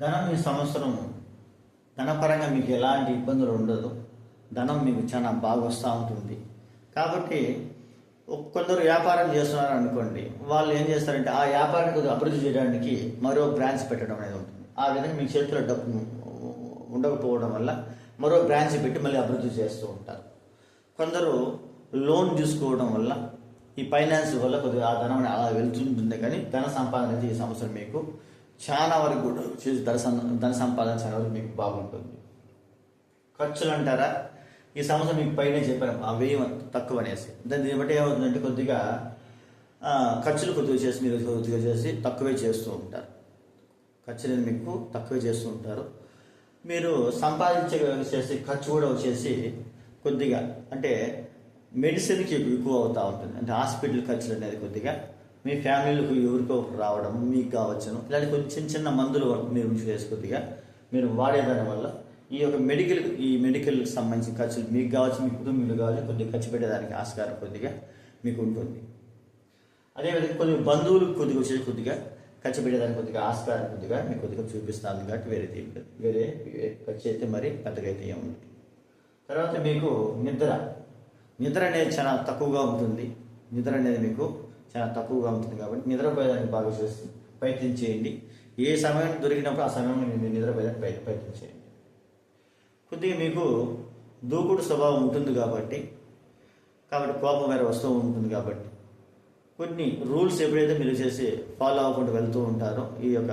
ధనం ఈ సంవత్సరం ధనపరంగా మీకు ఎలాంటి ఇబ్బందులు ఉండదు. ధనం మీకు చాలా బాగా వస్తూ ఉంటుంది. కాబట్టి కొందరు వ్యాపారం చేస్తున్నారు అనుకోండి, వాళ్ళు ఏం చేస్తారంటే ఆ వ్యాపారాన్ని కొద్దిగా అభివృద్ధి చేయడానికి మరో బ్రాంచ్ పెట్టడం అనేది ఉంటుంది. ఆ విధంగా మీ చేతిలో డబ్బు ఉండకపోవడం వల్ల మరో బ్రాంచ్ పెట్టి మళ్ళీ అభివృద్ధి చేస్తూ ఉంటారు. కొందరు లోన్ తీసుకోవడం వల్ల ఈ ఫైనాన్స్ వల్ల కొద్దిగా ఆ ధనం అలా వెళ్తుంటుంది. కానీ ధన సంపాదన అయితే ఈ సంవత్సరం మీకు చాలా వరకు కూడా చేసి ధన సంపాదన చాలా వరకు మీకు బాగుంటుంది. ఖర్చులు అంటారా, ఈ సంవత్సరం మీకు పైన చెప్పాను ఆ వ్యయం తక్కువ అనేసి. దీన్ని బట్టి ఏమవుతుందంటే కొద్దిగా ఖర్చులు కొద్దిగా చేసి మీరు కొద్దిగా చేసి తక్కువే చేస్తూ ఉంటారు. ఖర్చులు మీకు తక్కువే చేస్తూ ఉంటారు. మీరు చేసి ఖర్చు కూడా వచ్చేసి కొద్దిగా అంటే మెడిసిన్కి ఎక్కువ అవుతూ ఉంటుంది. అంటే హాస్పిటల్ ఖర్చులు అనేది కొద్దిగా మీ ఫ్యామిలీలకు ఎవరికో రావడం మీకు కావచ్చును. ఇలాంటి కొంచెం చిన్న చిన్న మందులు మీరు చేసి కొద్దిగా మీరు వాడేదాని వల్ల ఈ మెడికల్కి సంబంధించిన ఖర్చులు మీకు కావచ్చు, మీ కుటుంబీలు కావచ్చు, కొద్దిగా ఖర్చు పెట్టేదానికి ఆస్కారం కొద్దిగా మీకు ఉంటుంది. అదేవిధంగా కొద్దిగా బంధువులకు కొద్దిగా వచ్చేసి కొద్దిగా ఖర్చు పెట్టేదానికి కొద్దిగా ఆస్కారం కొద్దిగా మీకు కొద్దిగా చూపిస్తాను. కాబట్టి వేరే ఖర్చు అయితే మరి పెద్దగా అయితే ఏముంటుంది. తర్వాత మీకు నిద్ర అనేది చాలా తక్కువగా ఉంటుంది. నిద్ర అనేది మీకు చాలా తక్కువగా ఉంటుంది. కాబట్టి నిద్రపోయేదానికి బాగా చేసి ప్రయత్నం చేయండి. ఏ సమయం దొరికినప్పుడు ఆ సమయంలో మీరు నిద్రపోయేదానికి ప్రయత్నం చేయండి. కొద్దిగా మీకు దూకుడు స్వభావం ఉంటుంది కాబట్టి కోపం వేరే వస్తూ ఉంటుంది. కాబట్టి కొన్ని రూల్స్ ఎప్పుడైతే మీరు చేసి ఫాలో అవ్వకుండా వెళ్తూ ఉంటారో ఈ యొక్క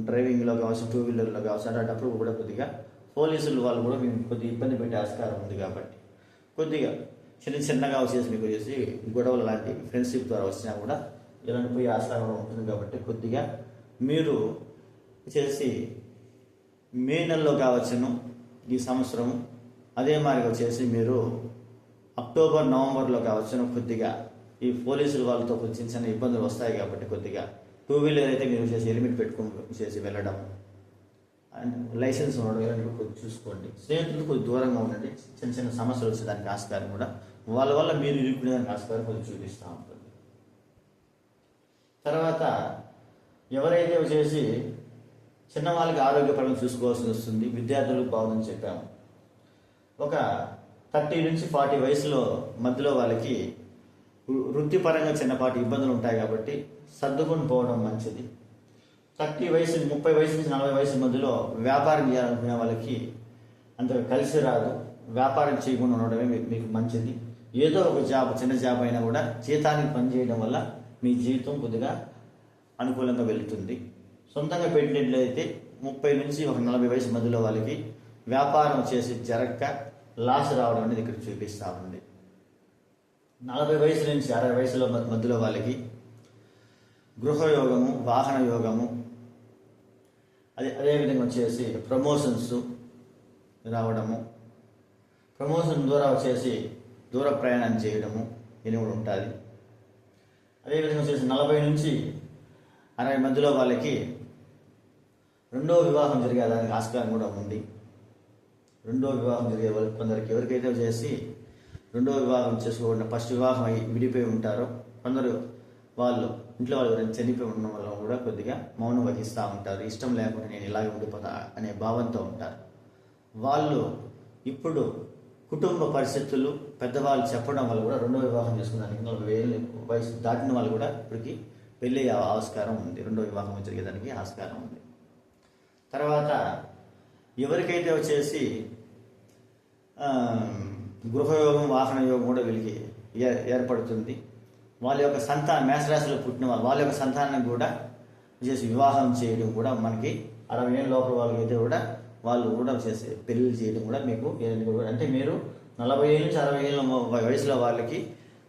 డ్రైవింగ్లో కావచ్చు, టూ వీలర్లో కావచ్చు, అలాంటప్పుడు కూడా కొద్దిగా పోలీసులు వాళ్ళు కూడా మీకు కొద్దిగా ఇబ్బంది పెట్టే ఆస్కారం ఉంది. కాబట్టి కొద్దిగా చిన్నగా వచ్చేసి మీకు వచ్చేసి గొడవలు లాంటి ఫ్రెండ్షిప్ ద్వారా వచ్చినా కూడా ఇలాంటి పోయే ఆస్కారం ఉంటుంది. కాబట్టి కొద్దిగా మీరు వచ్చేసి మే నెలలో కావచ్చును ఈ సంవత్సరం, అదే మాదిరిగా వచ్చేసి మీరు అక్టోబర్ నవంబర్లో కావచ్చును కొద్దిగా ఈ పోలీసులు వాళ్ళతో కొంచెం చిన్న ఇబ్బందులు వస్తాయి. కాబట్టి కొద్దిగా టూ వీలర్ అయితే మీరు వచ్చేసి హెల్మెట్ పెట్టుకుని చేసి వెళ్ళడం, అండ్ లైసెన్స్ ఉండడం ఇలాంటివి కొద్దిగా చూసుకోండి. స్నేహితులు కొద్దిగా దూరంగా ఉండండి. చిన్న సమస్యలు వచ్చేదానికి ఆస్కారం కూడా వాళ్ళ వల్ల మీరు ఇరుక్కునేదానికి ఆస్కారం కొద్దిగా చూపిస్తూ ఉంటుంది. తర్వాత ఎవరైతే వచ్చేసి చిన్నవాళ్ళకి ఆరోగ్యపరంగా చూసుకోవాల్సి వస్తుంది, విద్యార్థులకు బాగుందని చెప్పాము. ఒక 30 నుంచి 40 వయసులో మధ్యలో వాళ్ళకి వృత్తిపరంగా చిన్నపాటి ఇబ్బందులు ఉంటాయి. కాబట్టి సర్దుకొని పోవడం మంచిది. 30 వయసు నుంచి 40 వయసు మధ్యలో వ్యాపారం చేయాలనుకునే వాళ్ళకి అంతగా కలిసి రాదు. వ్యాపారం చేయకుండా ఉండడమే మీకు మంచిది. ఏదో ఒక చిన్న జాబ్ అయినా కూడా జీతానికి పనిచేయడం వల్ల మీ జీవితం కొద్దిగా అనుకూలంగా వెళుతుంది. సొంతంగా పెట్టినట్లయితే 30 నుంచి 40 వయసు మధ్యలో వాళ్ళకి వ్యాపారం చేసి జరగక లాస్ రావడం అనేది ఇక్కడ చూపిస్తూ ఉంది. 40 వయసు నుంచి 60 వయసులో మధ్యలో వాళ్ళకి గృహయోగము, వాహన యోగము, అదేవిధంగా వచ్చేసి ప్రమోషన్స్ రావడము, ప్రమోషన్ ద్వారా వచ్చేసి దూర ప్రయాణం చేయడము ఇది కూడా ఉంటుంది. అదేవిధంగా వచ్చేసి 40 నుంచి 60 మధ్యలో వాళ్ళకి రెండో వివాహం జరిగేదానికి ఆస్కారం కూడా ఉంది. రెండో వివాహం జరిగే వాళ్ళు కొందరికి ఎవరికైతే వచ్చేసి రెండో వివాహం చేసుకోకుండా ఫస్ట్ వివాహం అయ్యి విడిపోయి ఉంటారో, కొందరు వాళ్ళు ఇంట్లో వాళ్ళు ఎవరైనా చనిపోయి ఉండడం వల్ల కూడా కొద్దిగా మౌనం వహిస్తూ ఉంటారు. ఇష్టం లేకుండా నేను ఇలాగే ఉండిపోతా అనే భావంతో ఉంటారు. వాళ్ళు ఇప్పుడు కుటుంబ పరిస్థితులు పెద్దవాళ్ళు చెప్పడం వల్ల కూడా రెండో వివాహం చేసుకున్నానికి 40 వయసు దాటిన వాళ్ళు కూడా ఇప్పటికి పెళ్ళి ఆస్కారం ఉంది. రెండో వివాహం జరిగేదానికి ఆస్కారం ఉంది. తర్వాత ఎవరికైతే వచ్చేసి గృహయోగం, వాహన యోగం కూడా వీళ్ళకి ఏర్పడుతుంది. వాళ్ళ యొక్క మేషరాశిలో పుట్టిన వాళ్ళ యొక్క సంతానాన్ని కూడా చేసి వివాహం చేయడం కూడా మనకి 60 ఏళ్ళ లోపల వాళ్ళకైతే కూడా వాళ్ళు కూడా చేసే పెళ్లి చేయడం కూడా మీకు అంటే మీరు 40 ఏళ్ళ నుంచి 60 ఏళ్ళ వయసులో వాళ్ళకి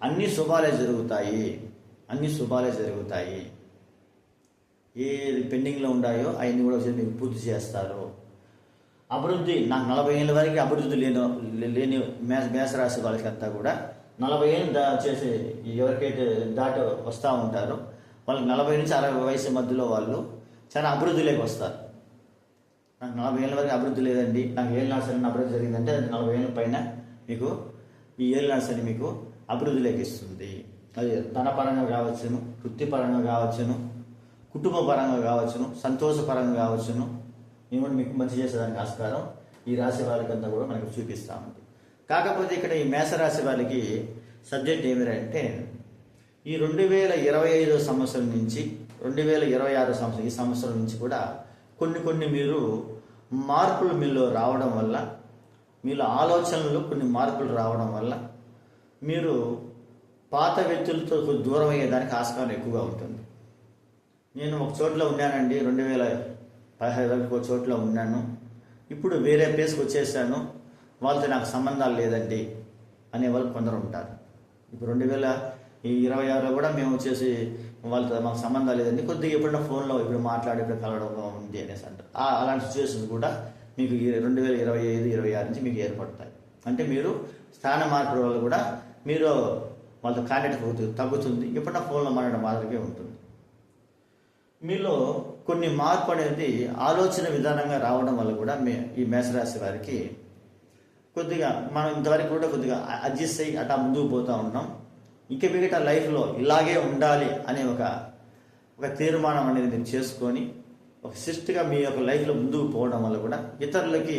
అన్ని శుభాలే జరుగుతాయి. ఏది పెండింగ్లో ఉన్నాయో అవన్నీ కూడా వచ్చి మీకు పూర్తి చేస్తారు. అభివృద్ధి నాకు 40 ఏళ్ళ వరకు అభివృద్ధి లేని మేషరాశి వాళ్ళకి అంతా కూడా 40 ఏళ్ళు చేసి ఎవరికైతే దాటి వస్తూ ఉంటారో వాళ్ళకి 40 నుంచి 60 వయసు మధ్యలో వాళ్ళు చాలా అభివృద్ధిలోకి వస్తారు. నాకు 40 ఏళ్ళ వరకు అభివృద్ధి లేదండి, నాకు ఏళ్ళ నాడు అభివృద్ధి జరిగిందంటే అది 40 ఏళ్ళ పైన మీకు ఈ ఏళ్ళ నాడు మీకు అభివృద్ధిలోకి ఇస్తుంది. అది ధనపరంగా కావచ్చును, వృత్తిపరంగా కావచ్చును, కుటుంబ పరంగా కావచ్చును, సంతోషపరంగా కావచ్చును, మిమ్మల్ని మీకు మంచి చేసేదానికి ఆస్కారం ఈ రాశి వారికంతా కూడా మనకు చూపిస్తూ ఉంది. కాకపోతే ఇక్కడ ఈ మేషరాశి వారికి సబ్జెక్ట్ ఏమిటంటే ఈ 2025 సంవత్సరం నుంచి 2026 సంవత్సరం, ఈ సంవత్సరం నుంచి కూడా కొన్ని మీరు మార్పులు మీలో రావడం వల్ల, మీలో ఆలోచనలు కొన్ని మార్పులు రావడం వల్ల మీరు పాత వ్యక్తులతో దూరం అయ్యేదానికి ఆస్కారం ఎక్కువగా ఉంటుంది. నేను ఒక చోట్ల ఉన్నానండి, 2015 వరకు ఒక చోట్ల ఉన్నాను, ఇప్పుడు వేరే ప్లేస్కి వచ్చేసాను, వాళ్ళతో నాకు సంబంధాలు లేదండి అనే వాళ్ళు కొందరు ఉంటారు. ఇప్పుడు 2026లో కూడా మేము వచ్చేసి వాళ్ళతో మాకు సంబంధాలు లేదండి, కొద్దిగా ఎప్పుడైనా ఫోన్లో ఇప్పుడు మాట్లాడి ఇప్పుడు కలవడం ఉంది అనేసి అంటారు. అలాంటి సిచ్యువేషన్స్ కూడా మీకు 2025-26 నుంచి మీకు ఏర్పడతాయి. అంటే మీరు స్థాన మార్పుల వల్ల కూడా మీరు వాళ్ళతో కాంటాక్ట్ తగ్గుతుంది, ఎప్పుడైనా ఫోన్లో మాట్లాడడం మాదిరిగా ఉంటుంది. మీలో కొన్ని మార్పు అనేది ఆలోచన విధానంగా రావడం వల్ల కూడా ఈ మేషరాశి వారికి కొద్దిగా మనం ఇంతవరకు కూడా కొద్దిగా అడ్జస్ట్ అయ్యి అట్లా ముందుకు పోతూ ఉన్నాం. ఇంక మిగతా లైఫ్లో ఇలాగే ఉండాలి అనే ఒక తీర్మానం అనేది మీరు చేసుకొని ఒక శిష్టిగా మీ యొక్క లైఫ్లో ముందుకు పోవడం వల్ల కూడా ఇతరులకి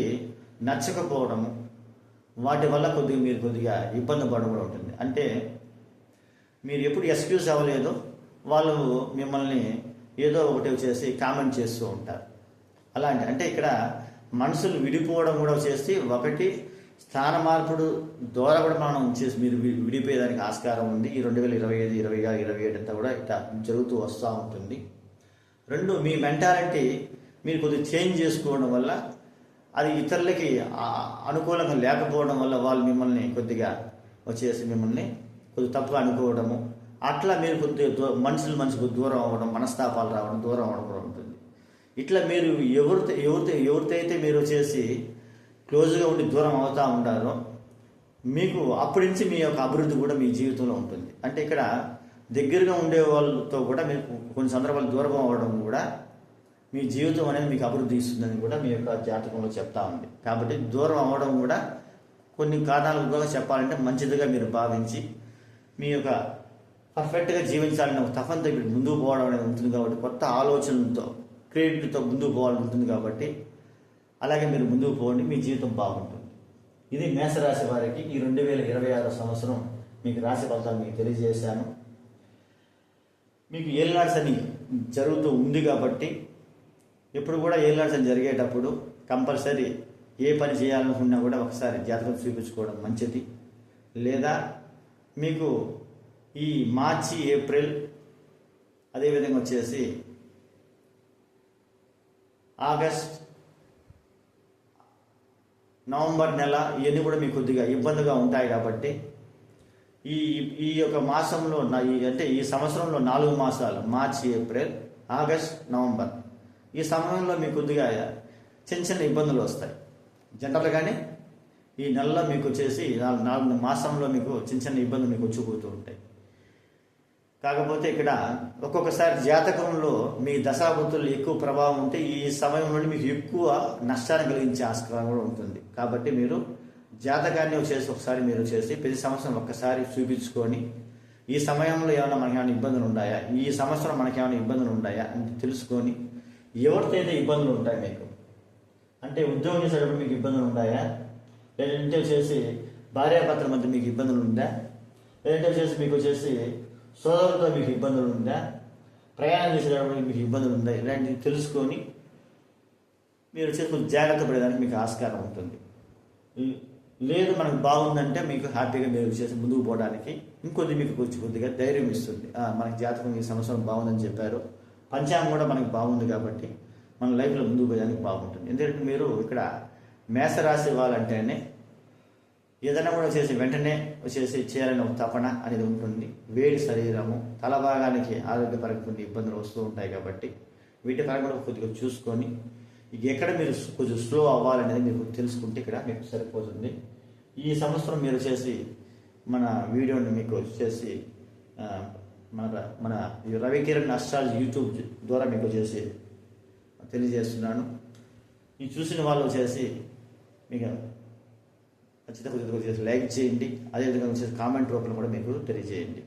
నచ్చకపోవడము, వాటి వల్ల మీరు కొద్దిగా ఇబ్బంది పడడం కూడా ఉంటుంది. అంటే మీరు ఎప్పుడు ఎక్స్క్యూజ్ అవ్వలేదో వాళ్ళు మిమ్మల్ని ఏదో ఒకటి వచ్చేసి కామెంట్ చేస్తూ ఉంటారు. అలాంటి అంటే ఇక్కడ మనుషులు విడిపోవడం కూడా వచ్చేసి ఒకటి స్థాన మార్పుడు ద్వారా కూడా మనం వచ్చేసి మీరు విడిపోయేదానికి ఆస్కారం ఉంది. ఈ 2025, 26, 27 అంతా కూడా ఇట్లా జరుగుతూ వస్తూ ఉంటుంది. రెండు, మీ మెంటాలిటీ మీరు కొద్దిగా చేంజ్ చేసుకోవడం వల్ల అది ఇతరులకి అనుకూలంగా లేకపోవడం వల్ల వాళ్ళు మిమ్మల్ని కొద్దిగా వచ్చేసి మిమ్మల్ని కొద్దిగా తప్పుగా అనుకోవడము, అట్లా మీరు కొద్దిగా మనుషులకు దూరం అవ్వడం, మనస్తాపాలు రావడం, దూరం అవ్వడం కూడా ఉంటుంది. ఇట్లా మీరు ఎవరితో అయితే మీరు వచ్చేసి క్లోజ్గా ఉండి దూరం అవుతూ ఉంటారో మీకు అప్పటి నుంచి మీ యొక్క అభివృద్ధి కూడా మీ జీవితంలో ఉంటుంది. అంటే ఇక్కడ దగ్గరగా ఉండే వాళ్ళతో కూడా మీరు కొన్ని సందర్భాలు దూరం అవ్వడం కూడా మీ జీవితం అనేది మీకు అభివృద్ధి ఇస్తుందని కూడా మీ యొక్క జాతకంలో చెప్తా ఉంది. కాబట్టి దూరం అవ్వడం కూడా కొన్ని కారణాల ద్వారా చెప్పాలంటే మంచిదిగా మీరు భావించి మీ యొక్క పర్ఫెక్ట్గా జీవించాలని ఒక తపంతో ఇప్పుడు ముందుకు పోవడం అనేది ఉంటుంది. కాబట్టి కొత్త ఆలోచనలతో క్రియేటివిటీతో ముందుకు పోవాలని ఉంటుంది. కాబట్టి అలాగే మీరు ముందుకు పోండి, మీ జీవితం బాగుంటుంది. ఇది మేషరాశి వారికి ఈ 2026 సంవత్సరం మీకు రాశి ఫలితాలు మీకు తెలియజేశాను. మీకు ఏలినాడు శని జరుగుతూ ఉంది కాబట్టి ఎప్పుడు కూడా ఏలినాడు శని జరిగేటప్పుడు కంపల్సరీ ఏ పని చేయాలనుకున్నా కూడా ఒకసారి జాతకం చూపించుకోవడం మంచిది. లేదా మీకు ఈ మార్చి, ఏప్రిల్, అదేవిధంగా వచ్చేసి ఆగస్ట్, నవంబర్ నెల ఇవన్నీ కూడా మీకు కొద్దిగా ఇబ్బందిగా ఉంటాయి. కాబట్టి ఈ యొక్క మాసంలో అంటే ఈ సంవత్సరంలో 4 మాసాలు మార్చి, ఏప్రిల్, ఆగస్ట్, నవంబర్, ఈ సమయంలో మీకు కొద్దిగా చిన్న ఇబ్బందులు వస్తాయి. జనరల్గానే ఈ నెలలో మీకు వచ్చేసి 4 మాసంలో మీకు చిన్న ఇబ్బందులు మీకు వచ్చిపోతూ ఉంటాయి. కాకపోతే ఇక్కడ ఒక్కొక్కసారి జాతకంలో మీ దశాబుద్ధులు ఎక్కువ ప్రభావం ఉంటే ఈ సమయంలో మీకు ఎక్కువ నష్టాన్ని కలిగించే ఆస్కారం కూడా ఉంటుంది. కాబట్టి మీరు జాతకాన్ని వచ్చేసి ఒకసారి మీరు వచ్చేసి ప్రతి సంవత్సరం ఒక్కసారి చూపించుకొని ఈ సమయంలో ఏమైనా మనకి ఏమైనా ఇబ్బందులు ఉన్నాయా, ఈ సంవత్సరం మనకి ఏమైనా ఇబ్బందులు ఉన్నాయా అని తెలుసుకొని ఎవరితో అయితే ఇబ్బందులు ఉంటాయి మీకు, అంటే ఉద్యోగం చేసేటప్పుడు మీకు ఇబ్బందులు ఉన్నాయా, లేదంటే వచ్చేసి భార్యాభర్తల మధ్య మీకు ఇబ్బందులు ఉందా, లేదంటే వచ్చేసి మీకు వచ్చేసి సోదరులతో మీకు ఇబ్బందులు ఉందా, ప్రయాణం చేసేటప్పుడు మీకు ఇబ్బందులు ఉందా, ఇలాంటివి తెలుసుకొని మీరు వచ్చేసి కొంచెం జాగ్రత్త పడేదానికి మీకు ఆస్కారం ఉంటుంది. లేదు మనకు బాగుందంటే మీకు హ్యాపీగా మీరు వచ్చేసి ముందుకు పోవడానికి ఇంకొద్ది మీకు కొద్దిగా ధైర్యం ఇస్తుంది. మనకి జాతకం ఈ సంవత్సరం బాగుందని చెప్పారు, పంచాంగం కూడా మనకి బాగుంది కాబట్టి మన లైఫ్లో ముందుకు పోయడానికి బాగుంటుంది. ఎందుకంటే మీరు ఇక్కడ మేషరాశి వాళ్ళంటేనే ఏదైనా కూడా వచ్చేసి వెంటనే వచ్చేసి చేయాలని ఒక తపన అనేది ఉంటుంది. వేడి శరీరము, తల భాగానికి ఆరోగ్యపరంగా కొన్ని ఇబ్బందులు వస్తూ ఉంటాయి. కాబట్టి వీటి పరంగా కూడా కొద్దిగా చూసుకొని ఎక్కడ మీరు కొంచెం స్లో అవ్వాలనేది మీరు తెలుసుకుంటే ఇక్కడ మీకు సరిపోతుంది. ఈ సంవత్సరం మీరు వచ్చేసి మన వీడియోని మీకు వచ్చేసి మన రవికిరణ్ అస్ట్రాలజీ యూట్యూబ్ ద్వారా మీకు వచ్చేసి తెలియజేస్తున్నాను. ఈ చూసిన వాళ్ళు వచ్చేసి మీకు ఖచ్చితంగా కొద్దిగా లైక్ చేయండి, అదేవిధంగా వచ్చేసి కామెంట్ రూపంలో కూడా మీకు తెలియజేయండి.